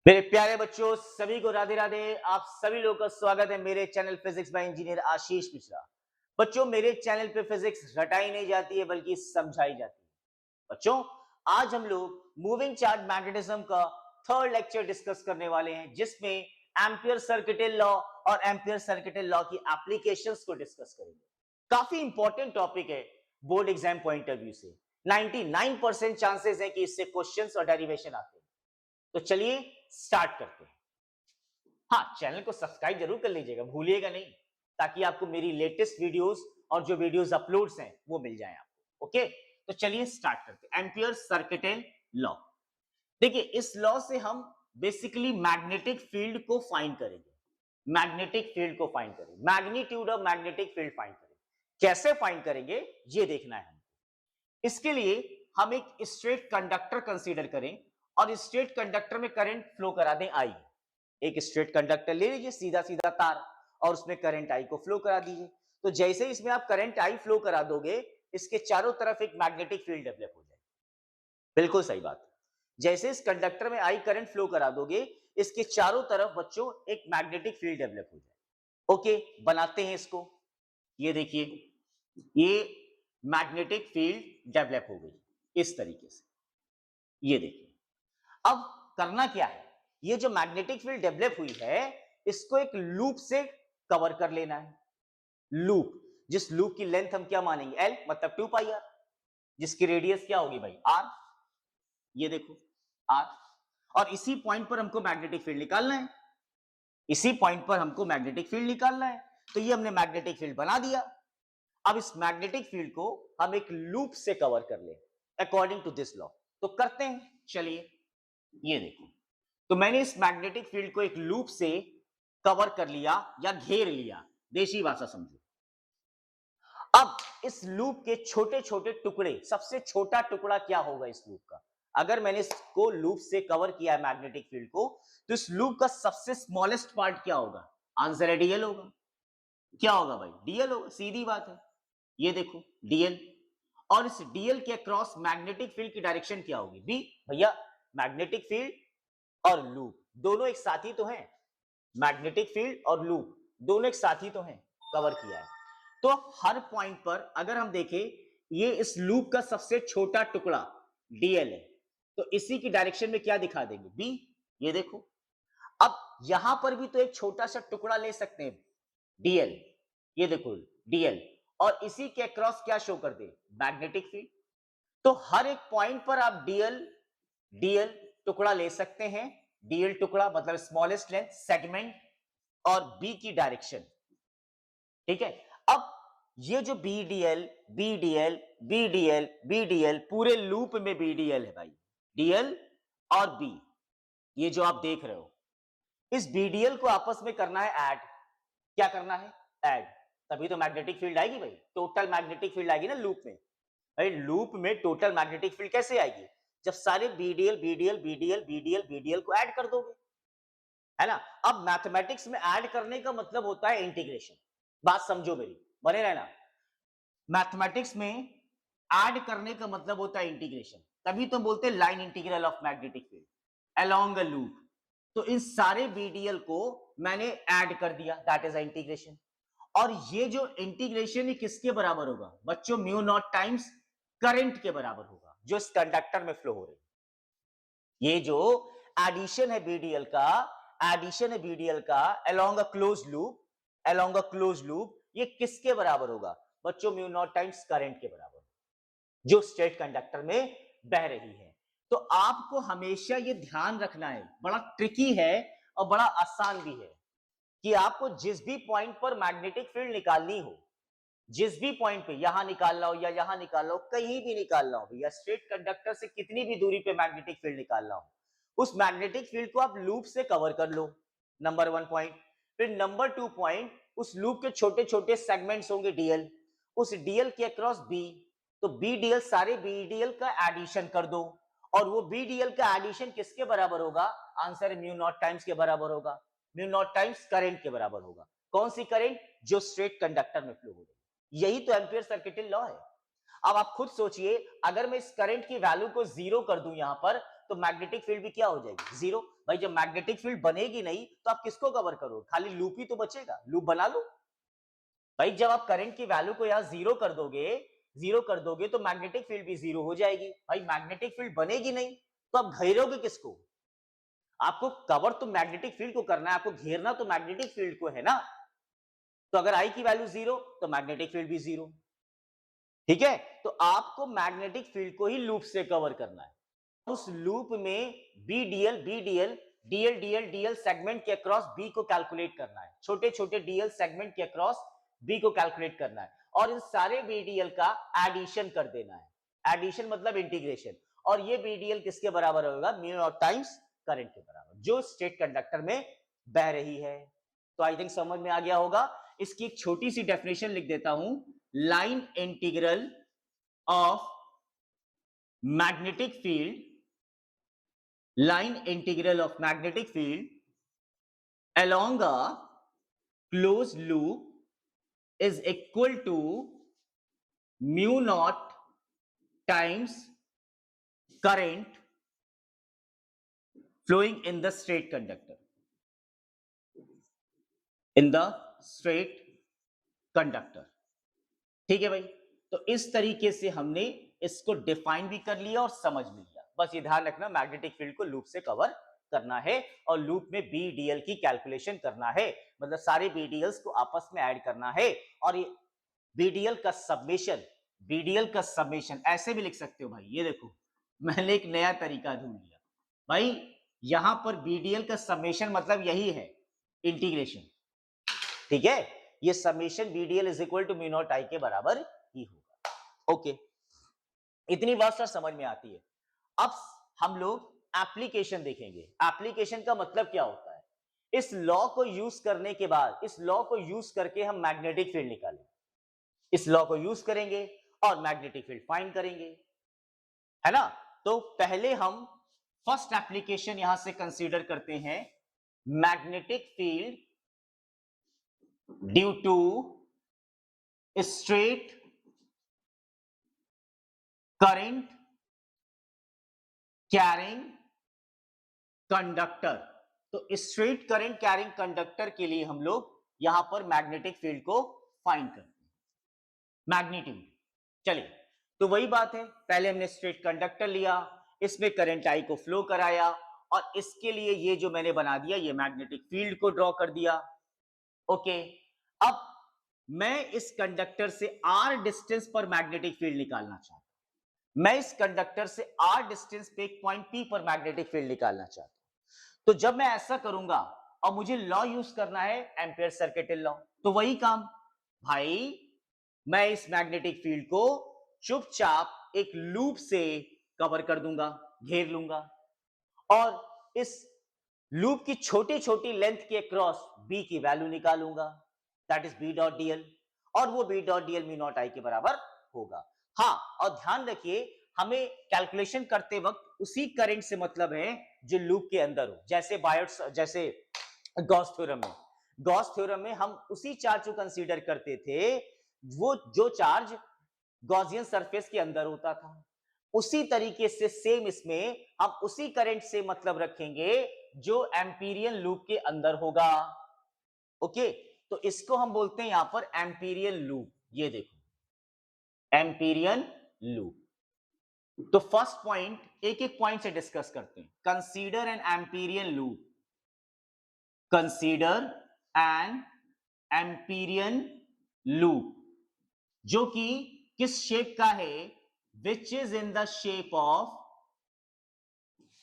मेरे प्यारे बच्चों सभी को राधे राधे। आप सभी लोगों का स्वागत है मेरे channel physics bye engineer Ashish Mishra. बच्चों मेरे चैनल पे फिजिक्स रटाई नहीं जाती है बल्कि समझाई जाती है। बच्चों आज हम लोग मूविंग चार्ज मैग्नेटिज्म का थर्ड लेक्चर डिस्कस करने वाले हैं जिसमें एम्पियर सर्किटल लॉ और एम्पियर सर्किटल लॉ की एप्लीकेशंस को डिस्कस करेंगे। काफी इंपॉर्टेंट टॉपिक है board exam point of view से। 99% चांसेस है कि इससे क्वेश्चंस और डेरिवेशन आते हैं। तो चलिए स्टार्ट करते हैं। हाँ, चैनल को सब्सक्राइब जरूर कर लीजिएगा, भूलिएगा नहीं, ताकि आपको मेरी लेटेस्ट वीडियोस और जो वीडियोस अपलोड्स हैं वो मिल जाएं आपको। ओके, तो चलिए स्टार्ट करते हैं। Ampere circuital law. देखिए इस लॉ से हम बेसिकली मैग्नेटिक फील्ड को फाइंड करेंगे। मैग्नेटिक फील्ड को फाइंड करेंगे, magnitude of magnetic field find करेंगे। कैसे फाइंड करेंगे ये देखना है हमको। इसके लिए हम एक स्ट्रेट कंडक्टर कंसीडर करें और स्ट्रेट कंडक्टर में करंट फ्लो करा दें आई। एक स्ट्रेट कंडक्टर ले लीजिए, सीधा सीधा तार, और उसमें करंट आई को फ्लो करा दीजिए। तो जैसे ही इसमें आप करंट आई फ्लो करा दोगे, इसके चारों तरफ एक मैग्नेटिक फील्ड डेवलप हो जाएगी। बिल्कुल सही बात है। जैसे इस कंडक्टर में आई करंट फ्लो करा दोगे, इसके चारों तरफ बच्चों एक मैग्नेटिक फील्ड डेवलप हो जाए। ओके, बनाते हैं इसको। ये देखिए, ये मैग्नेटिक फील्ड डेवलप हो गई इस तरीके से। ये देखिए, अब करना क्या है, ये जो मैग्नेटिक फील्ड डेवलप हुई है इसको एक लूप से कवर कर लेना है। लूप, जिस लूप की लेंथ हम क्या मानेंगे, एल, मतलब 2 पाई आर, जिसकी रेडियस क्या होगी भाई, आर। ये देखो आर, और इसी पॉइंट पर हमको मैग्नेटिक फील्ड निकालना है। इसी पॉइंट पर हमको मैग्नेटिक फील्ड निकालना है। तो ये हमने मैग्नेटिक फील्ड बना दिया। अब इस मैग्नेटिक फील्ड को हम एक लूप से कवर कर ले अकॉर्डिंग टू दिस लॉ। तो करते हैं, चलिए। ये देखो, तो मैंने इस मैग्नेटिक फील्ड को एक लूप से कवर कर लिया या घेर लिया, देसी भाषा समझो। अब इस लूप के छोटे छोटे टुकड़े, सबसे छोटा टुकड़ा क्या होगा इस लूप का, अगर मैंने इसको लूप से कवर किया है मैग्नेटिक फील्ड को, तो इस लूप का सबसे स्मॉलेस्ट पार्ट क्या होगा, आंसर है डीएल होगा। क्या होगा भाई, डीएल होगा, सीधी बात है। ये देखो डीएल, और इस डीएल के अक्रॉस मैग्नेटिक फील्ड की डायरेक्शन क्या होगी, बी। भैया मैग्नेटिक फील्ड और लूप दोनों एक साथ ही तो हैं। मैग्नेटिक फील्ड और लूप दोनों एक साथ ही तो हैं, कवर किया है। तो हर पॉइंट पर अगर हम देखें, ये इस लूप का सबसे छोटा टुकड़ा डीएल है, तो इसी की डायरेक्शन में क्या दिखा देंगे, बी। ये देखो, अब यहां पर भी तो एक छोटा सा टुकड़ा ले सकते हैं, डीएल। ये देखो डीएल, और इसी के अक्रॉस क्या शो कर दे, मैग्नेटिक फील्ड। तो हर एक पॉइंट पर आप डीएल डीएल टुकड़ा ले सकते हैं। डीएल टुकड़ा मतलब स्मॉलेस्ट लेंथ सेगमेंट, और बी की डायरेक्शन। ठीक है, अब ये जो बीडीएल बीडीएल बीडीएल बीडीएल पूरे लूप में बीडीएल है भाई, डीएल और बी, ये जो आप देख रहे हो, इस बीडीएल को आपस में करना है ऐड। क्या करना है, ऐड। तभी तो मैग्नेटिक फील्ड आएगी भाई, टोटल मैग्नेटिक फील्ड आएगी ना लूप में। भाई लूप में टोटल मैग्नेटिक फील्ड कैसे आएगी, जब सारे BDL BDL BDL BDL BDL को ऐड कर दोगे, है ना। अब मैथमेटिक्स में ऐड करने का मतलब होता है इंटीग्रेशन। बात समझो मेरी, बने रहना। मैथमेटिक्स में ऐड करने का मतलब होता है इंटीग्रेशन, तभी तो बोलते हैं line integral of magnetic field along a loop. तो इन सारे बीडीएल को मैंने ऐड कर दिया, दैट इज इंटीग्रेशन। और ये जो इंटीग्रेशन ये किसके बराबर होगा बच्चों, म्यू नॉट टाइम्स करंट के बराबर होगा जो इस कंडक्टर में फ्लो हो रही है। ये जो एडिशन है बीडीएल का, एडिशन है बीडीएल का along a close loop, along a close loop, ये किसके बराबर होगा बच्चों, म्यू नॉट टाइम्स करंट के बराबर, जो स्ट्रेट कंडक्टर में बह रही है। तो आपको हमेशा ये ध्यान रखना है, बड़ा ट्रिकी है और बड़ा आसान भी है, कि आपको जिस भी पॉइंट पर मैग्नेटिक फील्ड निकालनी हो, जिस भी पॉइंट पे, यहां निकालना हो या यहां निकालना हो, कहीं भी निकालना हो भैया, स्ट्रेट कंडक्टर से कितनी भी दूरी पे मैग्नेटिक फील्ड निकालना हो, उस मैग्नेटिक फील्ड को आप लूप से कवर कर लो, नंबर 1 पॉइंट। फिर नंबर 2 पॉइंट, उस लूप के छोटे छोटे सेगमेंट्स होंगे डीएल, उस डीएल के अक्रॉस बी, तो बी डीएल सारे बी डीएल का एडिशन कर दो, और वो बी डीएल का एडिशन किसके बराबर होगा, आंसर म्यू नॉट टाइम्स के बराबर होगा, म्यू नॉट टाइम्स करंट के बराबर होगा। कौन सी करंट, जो स्ट्रेट कंडक्टर में फ्लो हो रही है। यही तो एम्पियर सर्किटल लॉ है। अब आप खुद सोचिए, अगर मैं इस करंट की वैल्यू को 0 कर दूं यहां पर, तो मैग्नेटिक फील्ड भी क्या हो जाएगी, जीरो। भाई जब मैग्नेटिक फील्ड बनेगी नहीं तो आप किसको कवर करोगे, खाली लूप ही तो बचेगा, लूप बना लो। भाई जब आप करंट की वैल्यू को यहां जीरो कर दोगे तो मैग्नेटिक फील्ड भी जीरो हो जाएगी। भाई मैग्नेटिक फील्ड बनेगी नहीं तो आप घेरोगे किसको, आपको कवर तो मैग्नेटिक फील्ड को करना है, आपको घेरना तो मैग्नेटिक फील्ड को है ना। तो अगर आई की वैल्यू जीरो तो मैग्नेटिक फील्ड भी जीरो, ठीक है। तो आपको मैग्नेटिक फील्ड को ही लूप से कवर करना है। उस लूप में डीएल सेगमेंट के अक्रॉस बी को कैलकुलेट करना है, छोटे छोटे डीएल सेगमेंट के अक्रॉस बी को कैलकुलेट करना है और इन सारे बीडीएल का एडिशन कर देना है। एडिशन मतलब इंटीग्रेशन, और ये बीडीएल किसके बराबर होगा, म्यू नॉट टाइम्स करंट के बराबर जो स्टेट कंडक्टर में बह रही है। तो आई थिंक समझ में आ गया होगा। इसकी एक छोटी सी डेफिनेशन लिख देता हूं, line integral of magnetic field, line integral of magnetic field along a closed loop is equal to mu naught times current flowing in the straight conductor, in the straight conductor। ठीक है भाई, तो इस तरीके से हमने इसको डिफाइन भी कर लिया और समझ भी लिया। बस ये ध्यान रखना मैग्नेटिक फील्ड को लूप से कवर करना है और लूप में बीडीएल की कैलकुलेशन करना है, मतलब सारे बीडीएल्स को आपस में ऐड करना है। और ये बीडीएल का समेशन ऐसे भी लिख सकते हो भाई, ये देखो मैंने एक नया तरीका ढूंढ लिया भाई, यहां पर बीडीएल का समेशन मतलब यही है, इंटीग्रेशन, ठीक है। ये summation BDL is equal to mu naught I के बराबर ही होगा। ओके, इतनी बात सर समझ में आती है। अब हम लोग एप्लीकेशन देखेंगे। एप्लीकेशन का मतलब क्या होता है, इस लॉ को यूज करने के बाद, इस लॉ को यूज करके हम मैग्नेटिक फील्ड निकालेंगे, इस लॉ को यूज करेंगे और मैग्नेटिक फील्ड फाइंड करेंगे, है ना। तो पहले हम फर्स्ट एप्लीकेशन यहां से कंसीडर करते हैं, magnetic field due to straight current carrying conductor. तो स्ट्रेट करंट कैरिंग कंडक्टर के लिए हम लोग यहां पर मैग्नेटिक फील्ड को फाइंड करते हैं, मैग्नीट्यूड। चलिए, तो वही बात है, पहले हमने स्ट्रेट कंडक्टर लिया, इसमें करंट आई को फ्लो कराया और इसके लिए ये जो मैंने बना दिया, ये मैग्नेटिक फील्ड को ड्रॉ कर दिया। ओके, अब मैं इस कंडक्टर से आर डिस्टेंस पर मैग्नेटिक फील्ड निकालना चाहता हूं, मैं इस कंडक्टर से आर डिस्टेंस पे एक पॉइंट पी पर मैग्नेटिक फील्ड निकालना चाहता हूं। तो जब मैं ऐसा करूंगा और मुझे लॉ यूज करना है एम्पियर सर्किटल लॉ, तो वही काम भाई, मैं इस मैग्नेटिक फील्ड को चुपचाप एक लूप से कवर कर दूंगा, घेर लूंगा और इस लूप की छोटी छोटी लेंथ के क्रॉस बी की वैल्यू निकालूंगा, that is B dot DL, और वो B dot DL mu naught I के बराबर होगा। हाँ, और ध्यान रखिए हमें कैलकुलेशन करते वक्त उसी करंट से मतलब है जो लूप के अंदर हो, जैसे गॉस थ्योरम में हम उसी चार्ज को कंसीडर करते थे वो जो चार्ज गॉसियन सरफेस के अंदर होता था, उसी तरीके से सेम इसमें हम उसी करंट से मतलब रखेंगे जो एम्पीरियन लूप के अंदर होगा। ओके, तो इसको हम बोलते हैं यहां पर एम्पीरियन लूप। ये देखो एम्पीरियन लूप। तो फर्स्ट पॉइंट एक एक पॉइंट से डिस्कस करते हैं। Consider N Amperian loop, consider N Amperian loop जो कि किस शेप का है, which is in the shape of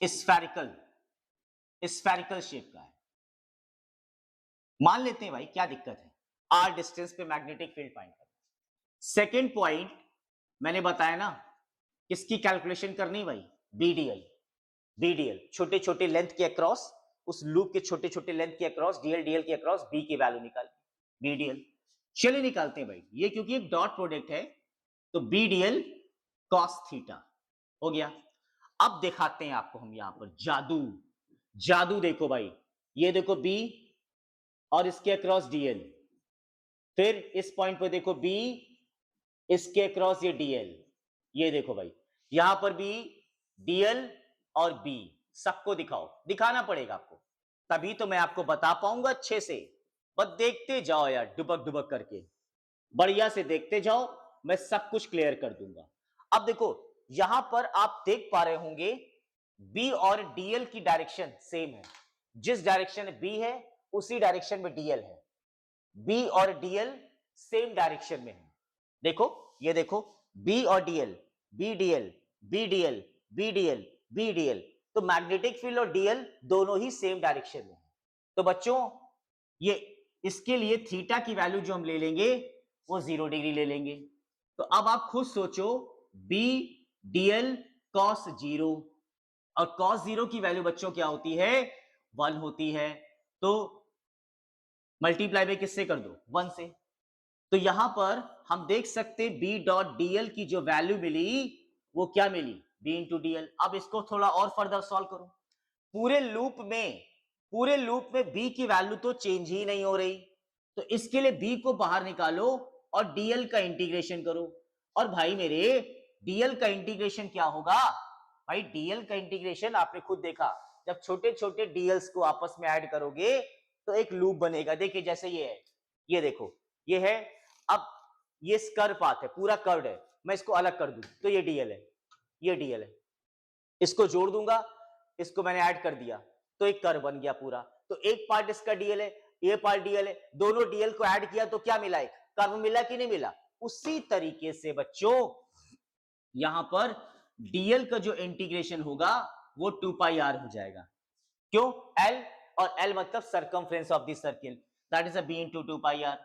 spherical shape का है। मान लेते हैं भाई, क्या दिक्कत है, आर डिस्टेंस पे मैग्नेटिक फील्ड फाइंड करना। सेकेंड पॉइंट मैंने बताया ना, किसकी कैलकुलेशन करनी भाई, बीडीएल छोटे छोटे लेंथ के अक्रॉस, उस लूप के छोटे छोटे लेंथ के अक्रॉस डीएल के अक्रॉस बी की वैल्यू निकाल, बीडीएल। चलिए निकालते हैं भाई, ये क्योंकि एक डॉट प्रोडक्ट है तो बीडीएल कॉस थीटा हो गया। अब दिखाते हैं आपको हम यहां पर जादू देखो भाई, ये देखो बी और इसके अक्रॉस डीएल, फिर इस पॉइंट पर देखो बी, इसके अक्रॉस ये डीएल, ये देखो भाई यहां पर भी डीएल और बी सबको दिखाओ, दिखाना पड़ेगा आपको, तभी तो मैं आपको बता पाऊंगा अच्छे से। बस देखते जाओ यार, डुबक डुबक करके, बढ़िया से देखते जाओ, मैं सब कुछ क्लियर कर दूंगा। अब देखो, यहां पर आप देख पा रहे होंगे बी और डीएल की डायरेक्शन सेम है। जिस डायरेक्शन में बी है उसी डायरेक्शन में डीएल है। बी और डीएल सेम डायरेक्शन में है। देखो, ये देखो, बी और dl, B dl, B dl, B dl, B dl, तो मैग्नेटिक फील्ड और डीएल दोनों ही सेम डायरेक्शन में है। तो बच्चों, ये इसके लिए थीटा की वैल्यू जो हम ले लेंगे वो 0 डिग्री ले लेंगे। तो अब आप खुद सोचो, बी डीएल कॉस 0, और कॉस 0 की वैल्यू बच्चों क्या होती है? 1 होती है। तो मल्टीप्लाई बाय किससे कर दो? 1 से। तो यहां पर हम देख सकते बी डॉट डीएल की जो वैल्यू मिली वो क्या मिली? B into DL. अब इसको थोड़ा और फर्दर सॉल्व करो। पूरे लूप में, पूरे लूप में बी की वैल्यू तो चेंज ही नहीं हो रही, तो इसके लिए बी को बाहर निकालो और डीएल का इंटीग्रेशन करो। और भाई मेरे, डीएल का इंटीग्रेशन क्या होगा? भाई डीएल का इंटीग्रेशन आपने खुद देखा, जब छोटे छोटे डीएल्स को आपस में ऐड करोगे तो एक लूप बनेगा। देखिए जैसे ये है, ये देखो, ये है। अब ये कर्व पाथ है, पूरा कर्व है, मैं इसको अलग कर दूं तो ये डीएल है, ये डीएल है। इसको जोड़ दूंगा, इसको मैंने ऐड कर दिया तो एक कर्व बन गया पूरा। तो एक पार्ट इसका डीएल है, ये पार्ट डीएल है, दोनों डीएल को ऐड किया तो क्या मिला? एक कर्व मिला कि नहीं मिला? उसी तरीके से बच्चों यहां पर डीएल का जो इंटीग्रेशन होगा वो 2 पाई आर हो जाएगा। क्यों? एल, और एल मतलब circumference of the circle, that is a B into 2 pi R.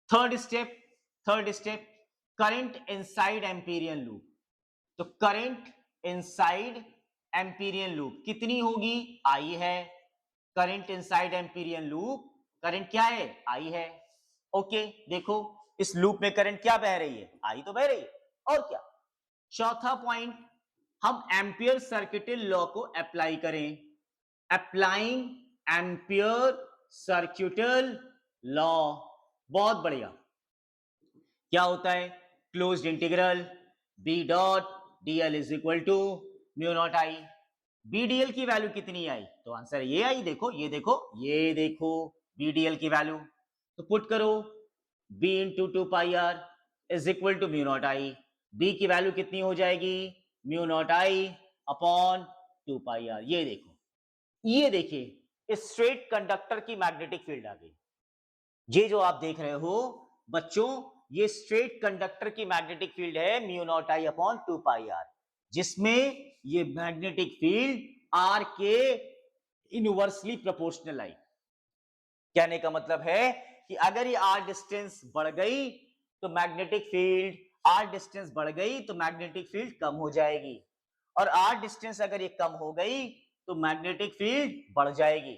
Third step, current inside amperian loop. तो करंट इनसाइड एम्पीरियन लूप कितनी होगी? आई है। Current inside amperian loop, current क्या है? आई है। ओके, देखो इस लूप में करंट क्या बह रही है? आई तो बह रही है, और क्या। चौथा पॉइंट, हम एम्पियर सर्किटल लॉ को अप्लाई करें। अप्लाइंग एम्पियर सर्किटल लॉ, बहुत बढ़िया। क्या होता है? Closed integral B dot d l is equal to mu naught I. B d l की वैल्यू कितनी आई? तो आंसर ये आई। देखो, ये देखो, ये देखो, बी डीएल की वैल्यू। तो पुट करो, B into 2 pi R is equal to mu naught I. B की वैल्यू कितनी हो जाएगी? Mu naught I upon 2 pi R. ये देखो, ये देखिए, स्ट्रेट कंडक्टर की मैग्नेटिक फील्ड आ गई। ये जो आप देख रहे हो बच्चों, ये स्ट्रेट कंडक्टर की मैग्नेटिक फील्ड है mu naught I upon 2 pi R, जिसमें ये मैग्नेटिक फील्ड आर के इनवर्सली प्रोपोर्शनल आई। कहने का मतलब है कि अगर ये आर डिस्टेंस बढ़ गई तो मैग्नेटिक फील्ड, आर डिस्टेंस बढ़ गई तो मैग्नेटिक फील्ड कम हो जाएगी, और आर डिस्टेंस अगर ये कम हो गई तो मैग्नेटिक फील्ड बढ़ जाएगी।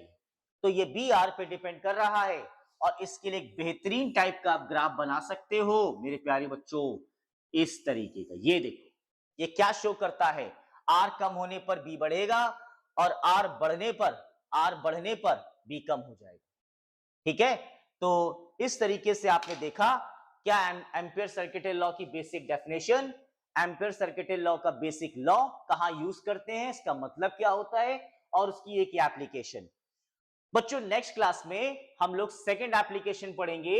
तो ये बी आर पे डिपेंड कर रहा है, और इसके लिए एक बेहतरीन टाइप का आप ग्राफ बना सकते हो मेरे प्यारे बच्चों, इस तरीके का। ये देखो, ये क्या शो करता है? आर कम होने पर बी बढ़ेगा, और आर बढ़ने पर बी कम हो जाएगा। ठीक है? तो इस तरीके से आपने देखा क्या एम्पियर सर्किटल लॉ की basic definition, ampere circuital law का बेसिक लॉ कहां यूज करते हैं, इसका मतलब क्या होता है, और उसकी एक एप्लीकेशन। बच्चों नेक्स्ट क्लास में हम लोग सेकंड एप्लीकेशन पढ़ेंगे,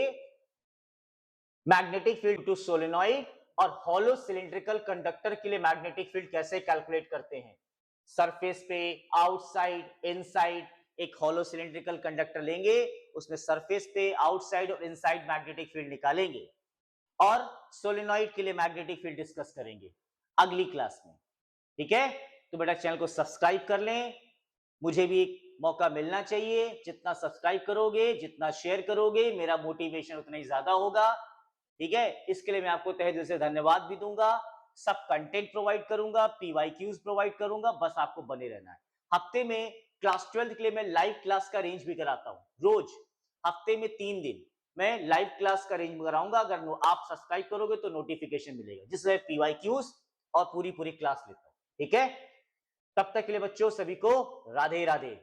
मैग्नेटिक फील्ड टू सोलेनॉइड, और हॉलो सिलिंड्रिकल कंडक्टर के लिए मैग्नेटिक फील्ड कैसे कैलकुलेट करते हैं। सरफेस पे, आउटसाइड, इनसाइड, एक हॉलो सिलिंड्रिकल कंडक्टर लेंगे, उसमें सरफेस पे, आउटसाइड और इनसाइड मैग्नेटिक फील्ड निकालेंगे, और सोलेनॉइड के लिए मैग्नेटिक फील्ड डिस्कस करेंगे अगली क्लास में। ठीक है? तो बेटा चैनल को सब्सक्राइब कर लें, मुझे भी एक मौका मिलना चाहिए। जितना सब्सक्राइब करोगे, जितना शेयर करोगे, मेरा मोटिवेशन उतना ही ज्यादा होगा। ठीक है? इसके लिए मैं आपको तहे दिल से धन्यवाद भी दूंगा। सब कंटेंट प्रोवाइड करूंगा, पीवाईक्यूज प्रोवाइड करूंगा, बस आपको बने रहना है। हफ्ते में क्लास 12 के लिए मैं लाइव क्लास का अरेंज भी कराता हूँ, रोज हफ्ते में 3 दिन मैं लाइव क्लास का अरेंज कराऊंगा। अगर आप सब्सक्राइब करोगे तो नोटिफिकेशन मिलेगा, जिसमें पीवाईक्यूज और पूरी क्लास लेता हूँ। ठीक है? तब तक के लिए बच्चों सभी को राधे राधे।